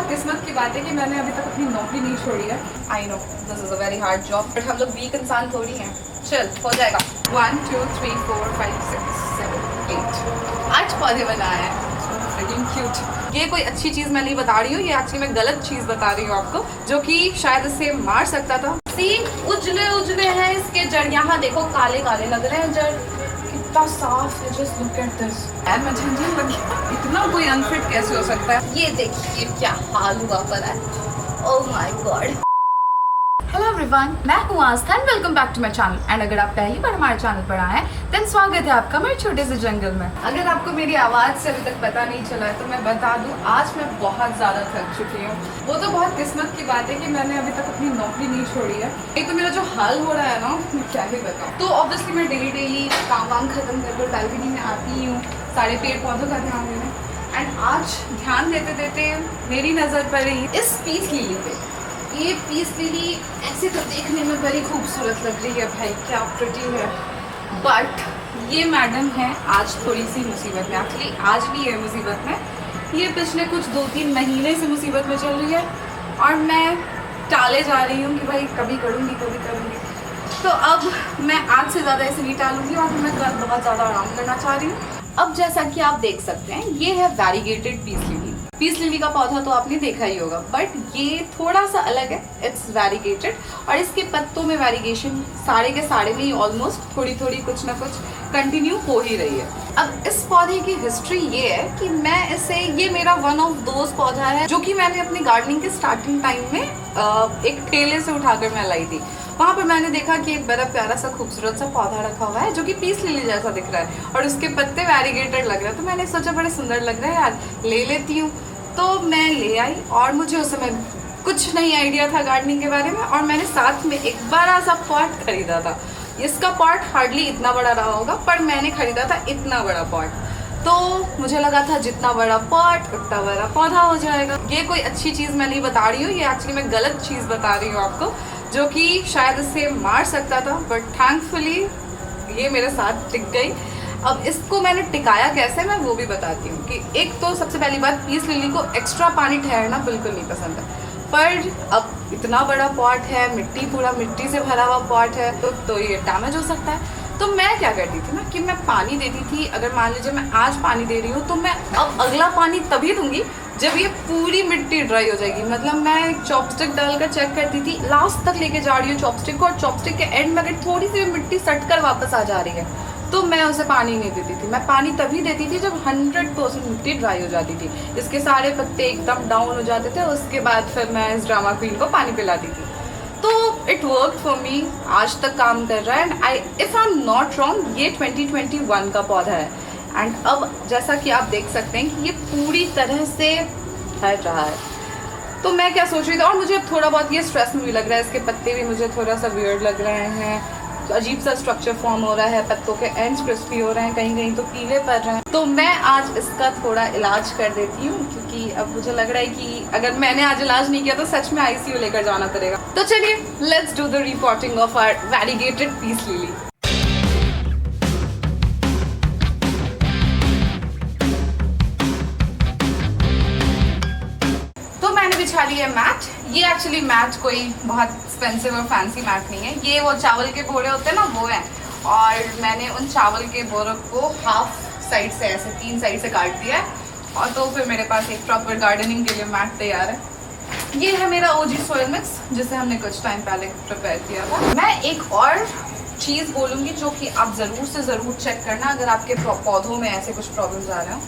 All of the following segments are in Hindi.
बहुत किस्मत की बात है कि मैंने अभी तक अपनी नौकरी नहीं छोड़ी है। I know this is a very hard job, but हम लोग वीक इंसान थोड़ी हैं। चल हो जाएगा। 1 2 3 4 5 6 7 8 8 पौधे बनाए हैं। क्यूट। ये कोई अच्छी चीज मैं नहीं बता रही हूँ, ये एक्चुअली मैं गलत चीज बता रही हूँ आपको, जो कि शायद इसे मार सकता था। सी उजले उजले हैं इसके जड़, यहाँ देखो काले काले लग रहे हैं जड़, कितना साफ है। Just look at this. यार मैं झंझन लगी, इतना कोई अनफिट कैसे हो सकता है। ये देखिए क्या हाल हुआ पड़ा है। Oh my God. Hello everyone, मैं हूँ Aastha and welcome back to my channel. And अगर आप पहली बार हमारे चैनल पर आए हैं देन स्वागत है आपका मेरे छोटे से जंगल में। अगर आपको मेरी आवाज़ से अभी तक पता नहीं चला है तो मैं बता दूं, आज मैं बहुत ज़्यादा थक चुकी हूँ। वो तो बहुत किस्मत की बात है कि मैंने अभी तक अपनी नौकरी नहीं छोड़ी है। एक तो मेरा जो हाल हो रहा है ना, मैं क्या ही बताऊँ। तो ऑब्वियसली मैं डेली काम वाम खत्म कर बैल्कनी में आती हूँ, सारे पेड़ पौधों का ध्यान देने। एंड आज ध्यान देते देते मेरी नज़र पड़ी इस पीस लिली पे। ये पीस लिली ऐसे तो देखने में बड़ी खूबसूरत लग रही है भाई, क्या प्रिटी है। बट ये मैडम है आज थोड़ी सी मुसीबत में। एक्चुअली आज भी है मुसीबत में, ये पिछले कुछ 2-3 महीने से मुसीबत में चल रही है और मैं टाले जा रही हूँ कि भाई कभी करूँगी कभी करूँगी। तो अब मैं आज से ज़्यादा इसे नहीं टालूंगी और मैं कल बहुत ज़्यादा आराम करना चाह रही हूँ। अब जैसा कि आप देख सकते हैं, ये है वैरीगेटेड पीस लिली। पीस लिली का पौधा तो आपने देखा ही होगा, बट ये थोड़ा सा अलग है। इट्स वैरीगेटेड और इसके पत्तों में वैरीगेशन सारे के सारे में ही ऑलमोस्ट थोड़ी थोड़ी कुछ ना कुछ कंटिन्यू हो ही रही है। अब इस पौधे की हिस्ट्री ये है कि मैं इसे, ये मेरा वन ऑफ दोज पौधा है जो कि मैंने अपनी गार्डनिंग के स्टार्टिंग टाइम में एक ठेले से उठाकर मैं लाई थी। वहाँ पर मैंने देखा कि एक बड़ा प्यारा सा खूबसूरत सा पौधा रखा हुआ है जो कि पीस लिली जैसा दिख रहा है और उसके पत्ते वैरीगेटेड लग रहे हैं। तो मैंने सोचा बड़े सुंदर लग रहा है यार, ले लेती हूँ। तो मैं ले आई और मुझे उस समय कुछ नहीं आइडिया था गार्डनिंग के बारे में, और मैंने साथ में एक बड़ा सा पॉट खरीदा था। इसका पॉट हार्डली इतना बड़ा रहा होगा, पर मैंने खरीदा था इतना बड़ा पॉट। तो मुझे लगा था जितना बड़ा पॉट उतना बड़ा पौधा हो जाएगा। ये कोई अच्छी चीज़ मैं नहीं बता रही हूँ, ये एक्चुअली मैं गलत चीज़ बता रही हूँ आपको, जो कि शायद इसे मार सकता था, बट थैंकफुली ये मेरे साथ टिक गई। अब इसको मैंने टिकाया कैसे, मैं वो भी बताती हूँ। कि एक तो सबसे पहली बात, पीस लिली को एक्स्ट्रा पानी ठहरना बिल्कुल नहीं पसंद है, पर अब इतना बड़ा पॉट है, मिट्टी पूरा मिट्टी से भरा हुआ पॉट है, तो ये डैमेज हो सकता है। तो मैं क्या करती थी ना कि मैं पानी देती थी। अगर मान लीजिए मैं आज पानी दे रही हूँ तो मैं अब अगला पानी तभी दूंगी जब ये पूरी मिट्टी ड्राई हो जाएगी। मतलब मैं एक चॉपस्टिक डालकर चेक करती थी, लास्ट तक लेके जा रही हूँ चॉपस्टिक को, और चॉपस्टिक के एंड में अगर थोड़ी सी मिट्टी सट कर वापस आ जा रही है तो मैं उसे पानी नहीं देती थी। मैं पानी तभी देती थी जब 100% मिट्टी ड्राई हो जाती थी, इसके सारे पत्ते एकदम डाउन हो जाते थे। उसके बाद फिर मैं इस ड्रामा क्वीन को पानी पिलाती थी। तो इट वर्क फॉर मी, आज तक काम कर रहा है। And if I am not wrong, ये 2021 का पौधा है। एंड अब जैसा कि आप देख सकते हैं कि ये पूरी तरह से फैल रहा है। तो मैं क्या सोच रही थी, और मुझे थोड़ा बहुत ये स्ट्रेस में भी लग रहा है, इसके पत्ते भी मुझे थोड़ा सा वियर्ड लग रहे हैं, तो अजीब सा स्ट्रक्चर फॉर्म हो रहा है, पत्तों के एंड्स क्रिस्पी हो रहे हैं, कहीं कहीं तो पीले पड़ रहे हैं। तो मैं आज इसका थोड़ा इलाज कर देती हूँ, क्योंकि अब मुझे लग रहा है कि अगर मैंने आज इलाज नहीं किया तो सच में ICU लेकर जाना पड़ेगा। तो चलिए let's do the repotting of our variegated peace lily. बिछा ली है मैट। ये एक्चुअली मैट कोई बहुत एक्सपेंसिव और फैंसी मैट नहीं है, ये वो चावल के बोरे होते हैं ना, वो है। और मैंने उन चावल के बोरों को हाफ साइड से ऐसे 3 साइड से काट दिया है, और तो फिर मेरे पास एक प्रॉपर गार्डनिंग के लिए मैट तैयार है। ये है मेरा OG सोयल मिक्स, जिसे हमने कुछ टाइम पहले प्रिपेयर किया था। मैं एक और चीज़ बोलूँगी जो कि आप ज़रूर से ज़रूर चेक करना, अगर आपके पौधों में ऐसे कुछ प्रॉब्लम्स आ रहे हो,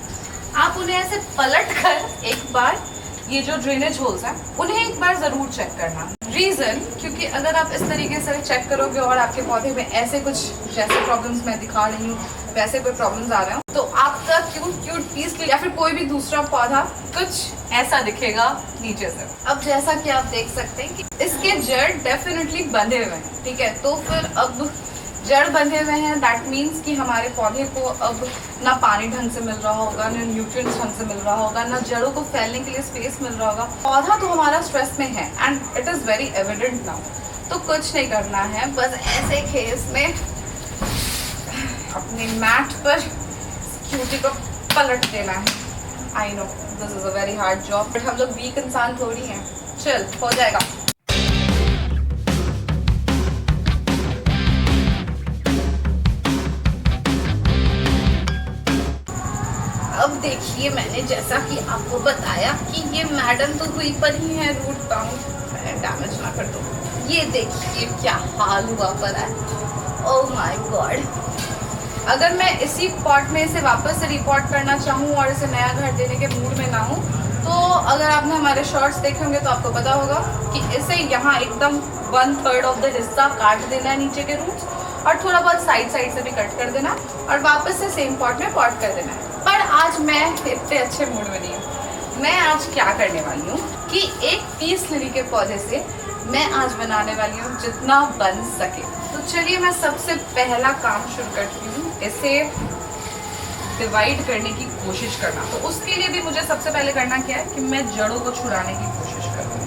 आप उन्हें ऐसे पलट कर एक बार, ये जो ड्रेनेज होल्स हैं उन्हें एक बार ज़रूर चेक करना। रीज़न, क्योंकि अगर आप इस तरीके से चेक करोगे और आपके पौधे में ऐसे कुछ जैसे प्रॉब्लम्स मैं दिखा रही हूँ वैसे कोई प्रॉब्लम्स आ रहे हो, तो आपका क्यूट पीस या फिर कोई भी दूसरा पौधा कुछ ऐसा दिखेगा नीचे से। अब जैसा कि आप देख सकते हैं कि इसके जड़ डेफिनेटली बंधे हुए हैं, ठीक है। तो फिर अब जड़ बंधे हुए हैं, दैट मीन्स कि हमारे पौधे को अब ना पानी ढंग से मिल रहा होगा, ना न्यूट्रिएंट्स ढंग से मिल रहा होगा, ना जड़ों को फैलने के लिए स्पेस मिल रहा होगा। पौधा तो हमारा स्ट्रेस में है and it is very evident now. तो कुछ नहीं करना है, बस ऐसे केस में अपने मैट पर क्यूटी को पलट देना है। I know this is a very hard job, but हम लोग वीक इंसान थोड़ी हैं। चल हो जाएगा। अब देखिए, मैंने जैसा कि आपको बताया कि ये मैडम तो हुई पर ही है रूट बाउंड, डैमेज ना कर दो। ये देखिए क्या हाल हुआ पड़ा है। Oh my God. अगर मैं इसी पॉट में इसे वापस से रिपोर्ट करना चाहूँ और इसे नया घर देने के मूड में ना हूँ, तो अगर आपने हमारे शॉर्ट्स देखे होंगे तो आपको पता होगा कि इसे यहाँ एकदम 1/3 ऑफ द हिस्सा काट देना है नीचे के रूट्स, और थोड़ा बहुत साइड से भी कट कर देना और वापस से सेम पॉट में पॉट कर देना है। पर आज मैं इतने अच्छे मूड में नहीं हूँ। मैं आज क्या करने वाली हूँ कि एक पीस लिली के पौधे से मैं आज बनाने वाली हूँ जितना बन सके। तो चलिए मैं सबसे पहला काम शुरू करती हूँ, इसे डिवाइड करने की कोशिश करना। तो उसके लिए भी मुझे सबसे पहले करना क्या है कि मैं जड़ों को छुड़ाने की कोशिश करूँगी।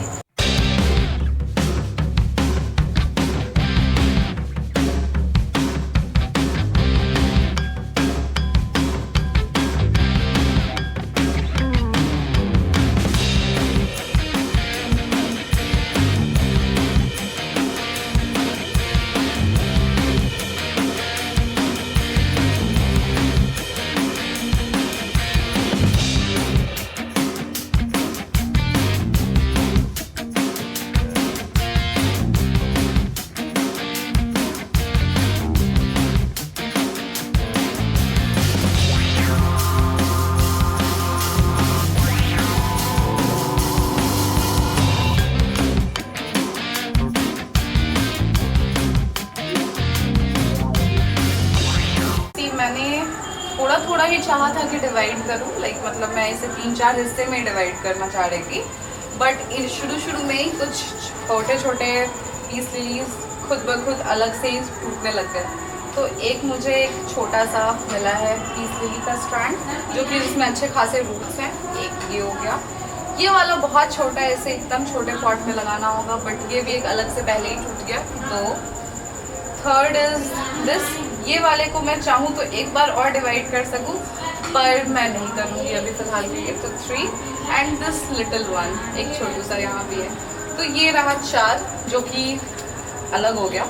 थोड़ा ही चाहा था कि डिवाइड करूं, मतलब मैं इसे 3-4 हिस्से में डिवाइड करना चाह रही थी, बट शुरू में ही कुछ छोटे पीस लिलीज खुद ब खुद अलग से ही टूटने लग गए। तो एक मुझे एक छोटा सा मिला है पीस लिली का स्ट्रैंड, जो कि इसमें अच्छे खासे रूट्स हैं। एक ये हो गया, ये वाला बहुत छोटा है, इसे एकदम छोटे पॉट में लगाना होगा, बट ये भी एक अलग से पहले ही टूट गया। तो थर्ड इज दिस, ये वाले को मैं चाहूँ तो एक बार और डिवाइड कर सकूँ, पर मैं नहीं करूँगी अभी फ़िलहाल के लिए। तो 3 एंड दिस लिटिल वन, एक छोटू सा यहाँ भी है। तो ये रहा 4 जो कि अलग हो गया।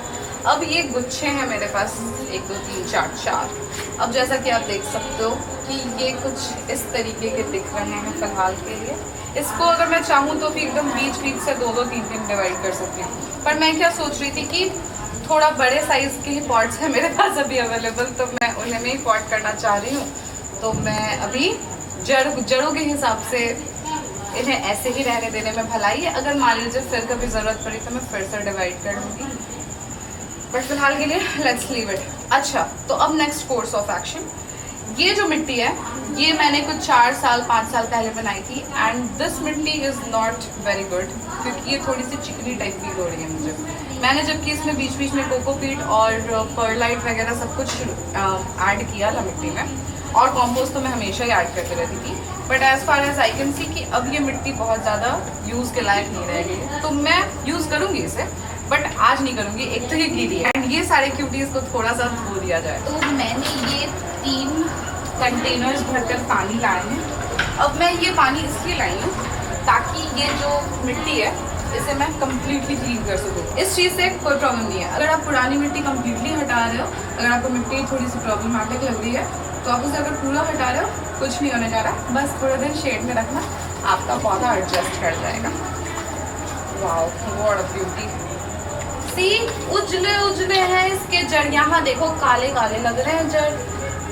अब ये गुच्छे हैं मेरे पास, 1 2 3 4 4। अब जैसा कि आप देख सकते हो कि ये कुछ इस तरीके के दिख रहे हैं फ़िलहाल के लिए। इसको अगर मैं चाहूँ तो फिर एकदम बीच से 2-2 3-3 डिवाइड कर सकती हूँ, पर मैं क्या सोच रही थी कि थोड़ा बड़े साइज़ के ही पॉट्स हैं मेरे पास अभी अवेलेबल, तो मैं उन्हें में ही पॉट करना चाह रही हूँ। तो मैं अभी जड़ों के हिसाब से इन्हें ऐसे ही रहने देने में भलाई है। अगर मान लीजिए फिर कभी ज़रूरत पड़ी तो मैं फिर से डिवाइड कर लूँगी, बट फिलहाल के लिए लेट्स लीव इट। अच्छा, तो अब नेक्स्ट कोर्स ऑफ एक्शन, ये जो मिट्टी है ये मैंने कुछ 4-5 साल पहले बनाई थी, एंड दिस मिट्टी इज़ नॉट वेरी गुड, क्योंकि ये थोड़ी सी चिकनी टाइप फील हो रही है मुझे। मैंने जबकि इसमें बीच में कोकोपीट और परलाइट वगैरह सब कुछ ऐड किया था मिट्टी में, और कॉम्पोस्ट तो मैं हमेशा ही ऐड करते रहती थी, but as far as I can see कि अब ये मिट्टी बहुत ज़्यादा यूज़ के लायक नहीं रह गई। तो मैं यूज़ करूँगी इसे, बट आज नहीं करूँगी। एक तो ये गीली है, एंड ये सारे क्यूटीज़ को थोड़ा सा धो दिया जाए। तो मैंने ये 3 कंटेनर्स भरकर पानी लाए हैं। अब मैं ये पानी इसलिए लाई हूँ ताकि ये जो मिट्टी है इसे मैं कम्प्लीटली क्लीन कर सकूँ। इस चीज़ से कोई प्रॉब्लम नहीं है। अगर आप पुरानी मिट्टी कम्प्लीटली हटा रहे हो, अगर आपको मिट्टी थोड़ी सी प्रॉब्लमेटिक लग रही है, तो आप उसे अगर पूरा हटा रहे हो कुछ नहीं होने जा रहा, बस थोड़े दिन शेड में रखना, आपका पौधा एडजस्ट कर जाएगा। Wow, what a beauty. See, उजले हैं इसके जड़, यहाँ देखो काले लग रहे हैं जड़,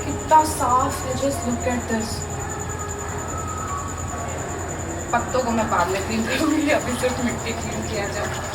कितना साफ है। Just look at this. पत्तों को मैं बाद में क्लीन करूँगी, अभी सिर्फ मिट्टी क्लीन किया जाए।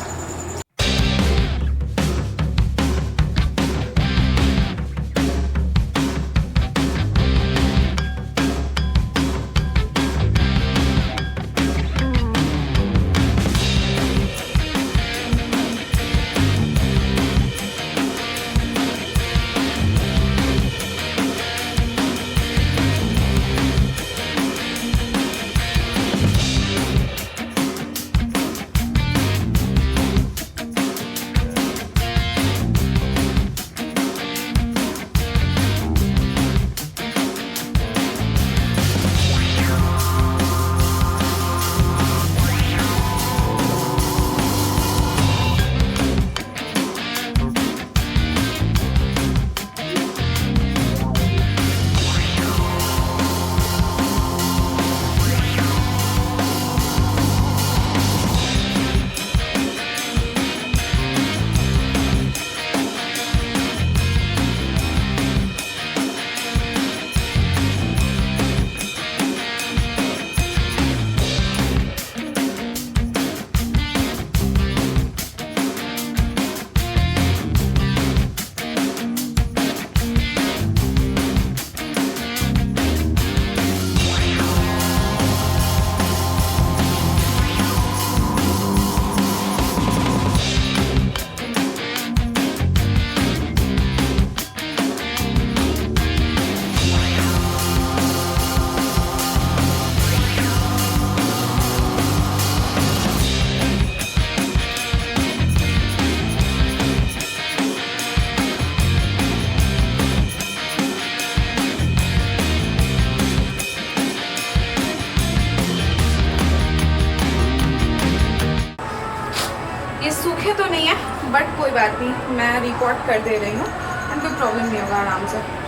सूखे तो नहीं है बट कोई बात नहीं, मैं रिकॉर्ड कर दे रही हूँ एंड कोई प्रॉब्लम नहीं होगा आराम से।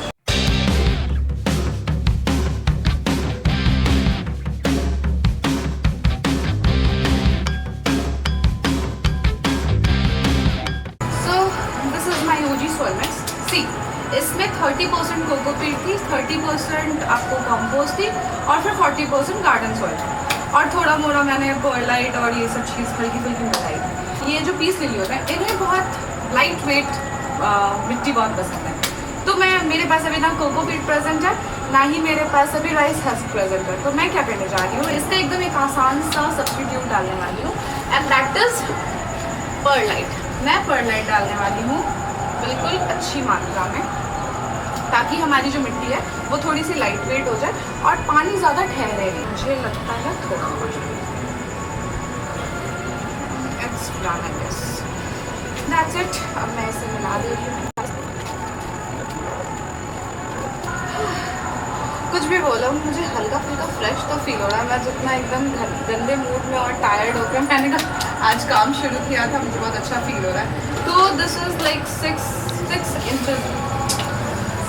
इसमें 30% कोकोपीट थी, 30% आपको कंपोस्ट थी और फिर 40% गार्डन सॉइल और थोड़ा मोड़ा मैंने परलाइट और ये सब चीज़ हल्की फुल्की मिलाई। ये जो पीस लिली होता है इन्हें बहुत लाइट वेट मिट्टी बहुत पसंद है, तो मैं मेरे पास अभी ना कोकोपीट प्रेजेंट है ना ही मेरे पास अभी राइस हस्क प्रेजेंट है। तो मैं क्या करने जा रही हूँ, इसका एकदम एक आसान सा सब्स्टिट्यूट डालने वाली हूँ एंड दैट इज परलाइट। मैं परलाइट डालने वाली हूँ बिल्कुल अच्छी मात्रा में, ताकि हमारी जो मिट्टी है वो थोड़ी सी लाइट वेट हो जाए और पानी ज़्यादा ठहरे नहीं। मुझे लगता है थोड़ा it's done I guess, that's it. अब मैं इसे मिला दे रही हूँ। कुछ भी बोलो, मुझे हल्का फुल्का फ्रेश तो फील हो रहा है। मैं जितना एकदम गंदे मूड में और टायर्ड होकर मैंने कहा आज काम शुरू किया था, मुझे बहुत अच्छा फील हो रहा है। तो दिस इज़ लाइक 6 इंचेस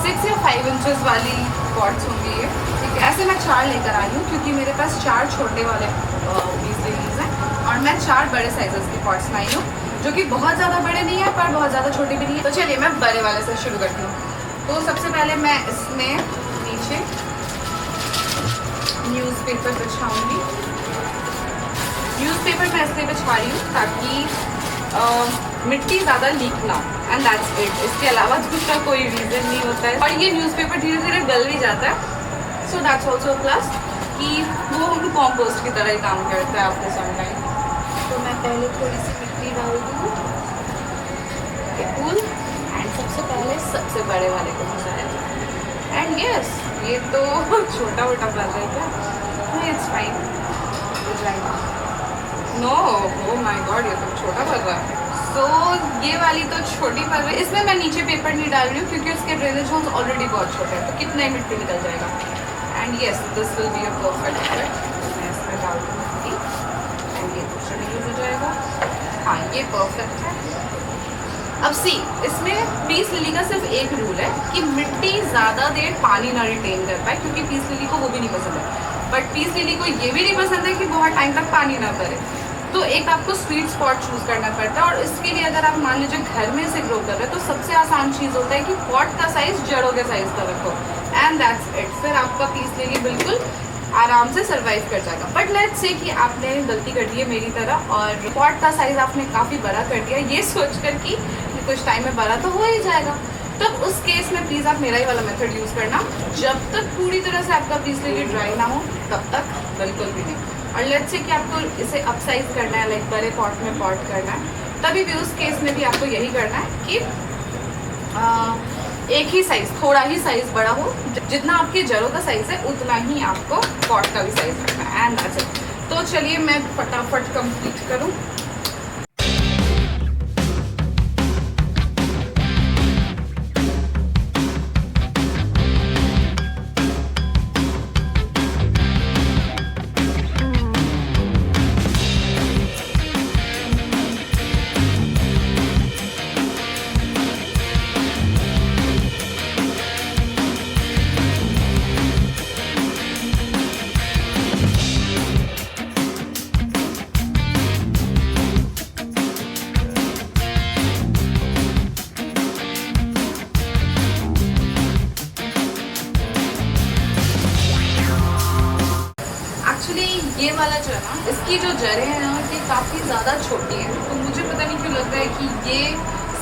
6 या 5 इंचेस वाली पॉट्स होंगी ये, ठीक है। ऐसे मैं 4 लेकर आई हूँ क्योंकि मेरे पास 4 छोटे वाले बीज हैं और मैं 4 बड़े साइजेस के पॉट्स लाई हूँ, जो कि बहुत ज़्यादा बड़े नहीं है पर बहुत ज़्यादा छोटे भी नहीं है। तो चलिए मैं बड़े वाले से शुरू करती हूँ। तो सबसे पहले मैं इसमें नीचे न्यूज़पेपर बिछाऊँगी। न्यूज़पेपर मैं इसलिए बिछा रही हूँ ताकि मिट्टी ज़्यादा लीक ना हो एंड दैट्स इट। इसके अलावा दूसरा कोई रीज़न नहीं होता है। और ये न्यूज़पेपर धीरे धीरे गल भी जाता है, सो दैट्स ऑल्सो प्लस कि वो हम कॉम्पोस्ट की तरह ही काम करता है आपके सामने। तो मैं पहले थोड़ी सी मिट्टी डाल दूँ फूल एंड सबसे पहले सबसे बड़े वाले को मिलाया एंड यस, ये तो छोटा मोटा बन रहा है क्या? It's fine, no oh my God, ये तो छोटा बन रहा है। तो ये वाली तो छोटी पड़ रही है। इसमें मैं नीचे पेपर नहीं डाल रही हूँ क्योंकि उसके ड्रेनेज होल्स ऑलरेडी बहुत छोटे हैं, तो कितना ही मिट्टी निकल जाएगा। And yes, this will be a perfect fit. मैं इसमें डाल दूँगी एंड ये दूसरा यूज हो जाएगा। हाँ, ये परफेक्ट है। अब सी, इसमें पीस लिली का सिर्फ एक रूल है कि मिट्टी ज़्यादा देर पानी ना रिटेन कर पाए, क्योंकि पीस लिली को वो भी नहीं पसंद है। बट पीस लिली को ये भी नहीं पसंद है कि बहुत टाइम तक पानी ना भरे। तो एक आपको स्वीट स्पॉट चूज़ करना पड़ता है और इसके लिए अगर आप मान लीजिए घर में से ग्रो कर रहे हैं तो सबसे आसान चीज़ होता है कि पॉट का साइज़ जड़ों के साइज़ का रखो एंड दैट्स इट। फिर आपका पीस लिली बिल्कुल आराम से सर्वाइव कर जाएगा। बट लेट्स से कि आपने गलती कर दी है मेरी तरह और पॉट का साइज़ आपने काफ़ी बड़ा कर दिया, ये सोच कर कि कुछ टाइम में बड़ा तो हो ही जाएगा। तब उस केस में प्लीज़ आप मेरा ही वाला मेथड यूज़ करना। जब तक पूरी तरह से आपका पीस लिली ड्राई ना हो तब तक बिल्कुल भी नहीं। और लेट्स से कि आपको इसे अपसाइज करना है, लाइक बड़े पॉट में पॉट करना है, तभी भी उस केस में भी आपको यही करना है कि एक ही साइज़, थोड़ा ही साइज़ बड़ा हो। जितना आपके जड़ों का साइज़ है उतना ही आपको पॉट का भी साइज़ रखना है एंड दैट्स इट। तो चलिए मैं फटाफट कंप्लीट करूँ। ये वाला जो है ना, इसकी जो जड़ें हैं ना ये काफ़ी ज़्यादा छोटी हैं, तो मुझे पता नहीं क्यों लगता है कि ये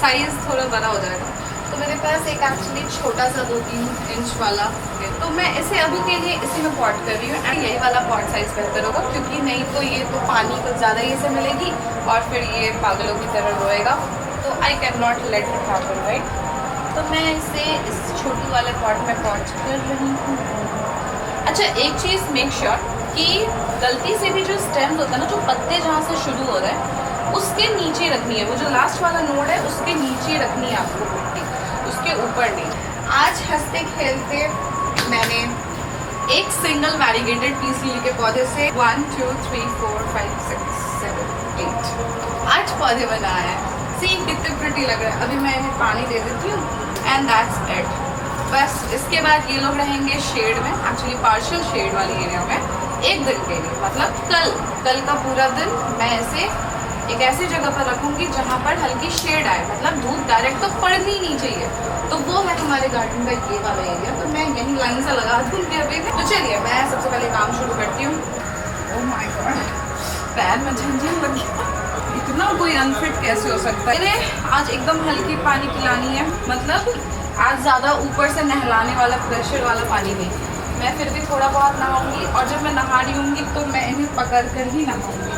साइज़ थोड़ा बड़ा हो जाएगा। तो मेरे पास एक एक्चुअली छोटा सा 2-3 इंच वाला है, तो मैं इसे अभी के लिए इसी में पॉट कर रही हूँ एंड यही वाला पॉट साइज़ बेहतर होगा, क्योंकि नहीं तो ये तो पानी कुछ ज़्यादा ही इसे मिलेगी और फिर ये पागलों की तरह रोएगा। तो I can not let it happen, right. तो मैं इसे इस छोटी वाले पॉट में पॉट कर रही हूँ। अच्छा, एक चीज़ मेक श्योर कि गलती से भी जो स्टेम होता है ना, जो पत्ते जहाँ से शुरू हो रहे हैं उसके नीचे रखनी है। वो जो लास्ट वाला नोड है उसके नीचे रखनी है आपको मिट्टी, उसके ऊपर नहीं। आज हंसते खेलते मैंने एक सिंगल वैरीगेटेड पीस लिली के पौधे से 1 2 3 4 5 6 7 8 आज पौधे बनाए हैं। सी कितने प्रिटी लग रहे हैं। अभी मैं इन्हें पानी दे देती हूँ एंड दैट्स इट। बस इसके बाद ये लोग रहेंगे शेड में, एक्चुअली पार्शियल शेड वाली एरिया में, एक दिन के लिए। मतलब कल का पूरा दिन मैं इसे एक ऐसी जगह पर रखूँगी जहाँ पर हल्की शेड आए, मतलब धूप डायरेक्ट तो पड़नी ही नहीं चाहिए। तो वो है हमारे गार्डन का ये वाला एरिया। तो मैं यहीं लाइन से लगा दूँगी अभी। तो चलिए मैं सबसे पहले काम शुरू करती हूँ। ओह माय गॉड, पैर में झंझन लग गया। इतना कोई अनफिट कैसे हो सकता है। इन्हें आज एकदम हल्की पानी पिलानी है, मतलब आज ज़्यादा ऊपर से नहलाने वाला प्रेशर वाला पानी नहीं। मैं फिर भी थोड़ा बहुत नहाऊंगी और जब मैं नहा रही हूँगी तो मैं इन्हें पकड़ कर ही नहाऊंगी।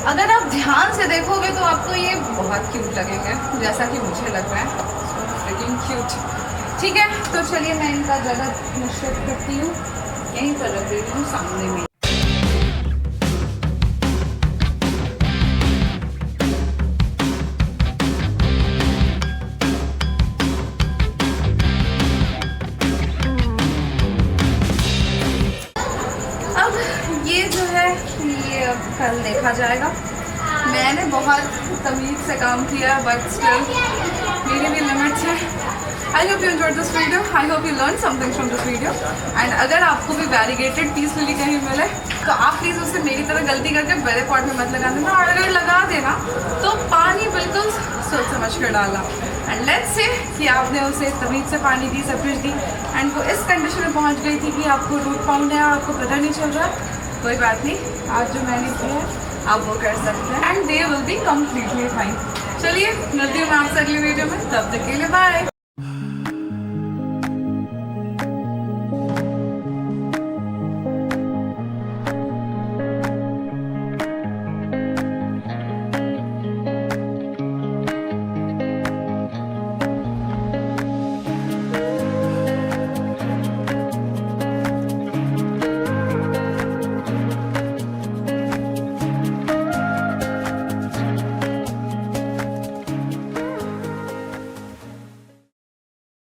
अगर आप ध्यान से देखोगे तो आपको ये बहुत क्यूट लगेंगे, जैसा कि मुझे लग रहा है। Fricking cute. ठीक है, तो चलिए मैं इनका जगह निश्चित करती हूँ, यहीं पर रख रही हूँ सामने में। ये अब कल देखा जाएगा। मैंने बहुत तमीज़ से काम किया, बट स्टिल मेरी भी लिमिट्स है। I hope you enjoyed this video, I hope you learn something from this video. And अगर आपको भी वैरीगेटेड पीस लिली कहीं मिले तो आप प्लीज़ उससे मेरी तरह गलती करके बड़े पॉट में मत लगा देना, और अगर लगा देना तो पानी बिल्कुल सोच समझ कर डालना। एंड लेट्स से कि आपने उसे तमीज़ से पानी दी, सब कुछ दी, एंड वो इस कंडीशन में पहुँच गई थी कि आपको रूट पाउंड है और आपको पता नहीं चल रहा। कोई बात नहीं, आज जो मैंने किया है आप वो कर सकते हैं and they will be completely fine. चलिए मिलती हूँ मैं आपसे अगली वीडियो में, तब तक के लिए बाय।